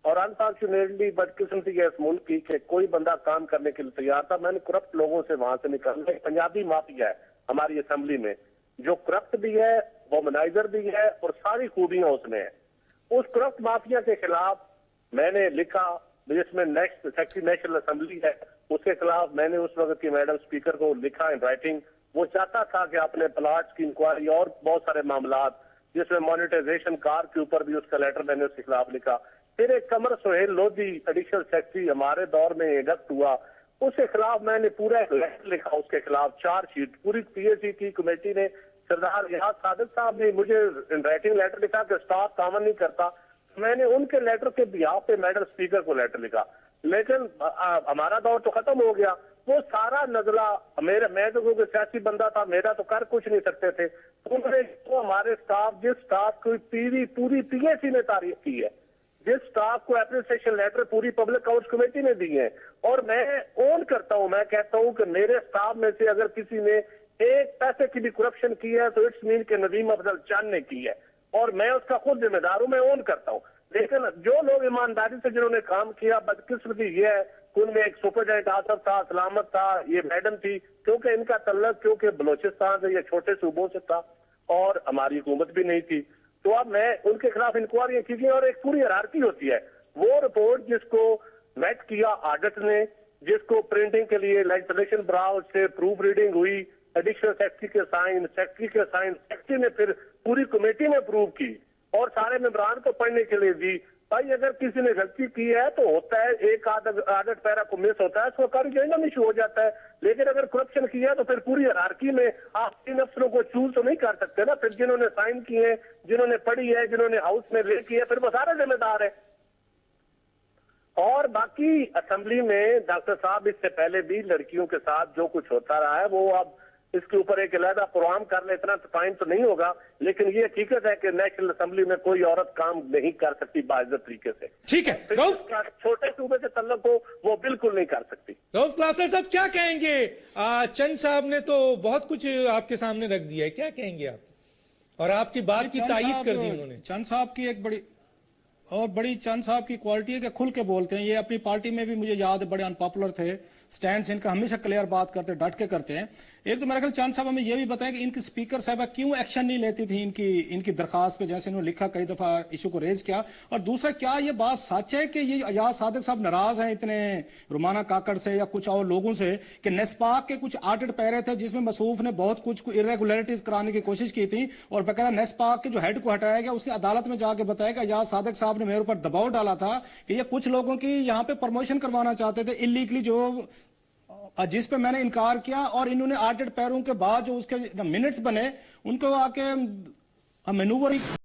اور انفارچونیٹلی بدقسمتی ہے اس ملک کی کہ کوئی بندہ کام کرنے کے لیے تیار تھا. میں نے کرپٹ لوگوں سے وہاں سے نکالنا. ایک پنجابی مافیا ہے ہماری اسمبلی میں جو کرپٹ بھی ہے، وومنائزر بھی ہے، اور ساری خوبیاں اس میں ہیں. اس کرپٹ مافیا کے خلاف میں نے لکھا، جس میں نیکسٹ سیکرٹری نیشنل اسمبلی ہے، اس کے خلاف میں نے اس وقت کی میڈم اسپیکر کو لکھا ان رائٹنگ. وہ چاہتا تھا کہ اپنے پلاٹس کی انکوائری اور بہت سارے معاملات، جس میں مانیٹائزیشن کار کے اوپر بھی اس کا لیٹر میں نے اس کے خلاف لکھا. پھر ایک قمر سہیل لودھی ایڈیشنل سیکرٹری ہمارے دور میں انڈکٹ ہوا، اس کے خلاف میں نے پورا ایک لیٹر لکھا، اس کے خلاف چارج شیٹ. پوری پی ایس سی کی کمیٹی نے، سردار ریاض صادق صاحب نے مجھے رائٹنگ لیٹر لکھا کہ اسٹاف کامن نہیں کرتا. میں نے ان کے لیٹر کے بیہاف پہ میڈم اسپیکر کو لیٹر لکھا. لیکن ہمارا دور تو ختم ہو گیا. وہ سارا نزلہ میں تو کیونکہ سیاسی بندہ تھا، میرا تو کر کچھ نہیں سکتے تھے. انہوں نے ہمارے اسٹاف، جس اسٹاف کو پوری پی ایس سی نے تعریف کی ہے، جس اسٹاف کو اپریسیشن لیٹر پوری پبلک اکاؤنٹس کمیٹی نے دی ہے، اور میں اون کرتا ہوں، میں کہتا ہوں کہ میرے اسٹاف میں سے اگر کسی نے ایک پیسے کی بھی کرپشن کی ہے تو اٹس مین کہ ندیم افضل چاند نے کی ہے، اور میں اس کا خود ذمہ دار ہوں، میں اون کرتا ہوں. لیکن جو لوگ ایمانداری سے جنہوں نے کام کیا، بدقسمتی یہ ہے کہ ان میں ایک سپرڈینٹ آصف تھا، سلامت تھا، یہ میڈم تھی، کیونکہ ان کا تعلق کیونکہ بلوچستان سے یا چھوٹے صوبوں سے تھا اور ہماری حکومت بھی نہیں تھی. تو اب میں ان کے خلاف انکوائریاں کی گئی، اور ایک پوری ہیرارکی ہوتی ہے. وہ رپورٹ جس کو میٹ کیا آڈٹ نے، جس کو پرنٹنگ کے لیے لیجسلیشن براؤز سے پروف ریڈنگ ہوئی، ایڈیشنل سیکرٹری کے سائن، سیکرٹری نے پھر پوری کمیٹی نے اپروو کی اور سارے ممبران کو پڑھنے کے لیے دی. بھائی اگر کسی نے غلطی کی ہے تو ہوتا ہے، ایک آڈٹ پیرا کو مس ہوتا ہے، اس کو کارریجنڈم ایشو ہو جاتا ہے. لیکن اگر کرپشن کیا ہے تو پھر پوری ہیرارکی میں آپ 3 افسروں کو چوز تو نہیں کر سکتے نا. پھر جنہوں نے سائن کیے ہیں، جنہوں نے پڑھی ہے، جنہوں نے ہاؤس میں لے کی ہے، پھر وہ سارے ذمہ دار ہیں. اور باقی اسمبلی میں ڈاکٹر صاحب اس سے پہلے بھی لڑکیوں کے ساتھ جو کچھ ہوتا رہا ہے، وہ اب اس کے اوپر ایک علیحدہ پروگرام کر لیں، اتنا ٹائم تو نہیں ہوگا. لیکن یہ حقیقت ہے کہ نیشنل اسمبلی میں کوئی عورت کام نہیں کر سکتی باعزت طریقے سے. ٹھیک ہے، چھوٹے صوبے سے تعلق ہو وہ بالکل نہیں کر سکتی. رؤف کلاسر صاحب کیا کہیں گے؟ چند صاحب نے تو بہت کچھ آپ کے سامنے رکھ دیا ہے، کیا کہیں گے آپ؟ اور آپ کی بات کی تائید کر دی انہوں نے. چند صاحب کی ایک بڑی چند صاحب کی کوالٹی ہے کہ کھل کے بولتے ہیں. یہ اپنی پارٹی میں بھی مجھے یاد ہے بڑے ان پاپولر تھے، سٹینڈز ان کا ہمیشہ کلیئر بات کرتے، ڈٹ کے کرتے ہیں. ایک تو میرا خیال چند صاحب ہمیں یہ بھی بتائیں کہ ان کی اسپیکر صاحبہ کیوں ایکشن نہیں لیتی تھی ان کی درخواست پہ، جیسے انہوں نے لکھا کئی دفعہ ایشو کو ریز کیا. اور دوسرا، کیا یہ بات سچ ہے کہ یہ ایاز صادق صاحب ناراض ہیں اتنے رومانہ کاکڑ سے یا کچھ اور لوگوں سے کہ نیسپاک کے کچھ آڈٹ پیرے تھے جس میں مصروف نے بہت کچھ ارریگولیرٹیز کرانے کی کوشش کی تھی، اور باقاعدہ نیسپاک کے جو ہیڈ کو ہٹایا گیا، اس نے عدالت میں جا کے بتایا کہ ایاز صادق صاحب نے میرے اوپر دباؤ ڈالا تھا کہ یہ کچھ لوگوں کی یہاں پہ پروموشن کروانا چاہتے تھے انلیگلی، جس پہ میں نے انکار کیا. اور انہوں نے آڈٹ پیروں کے بعد جو اس کے منٹس بنے ان کو آ کے مینوور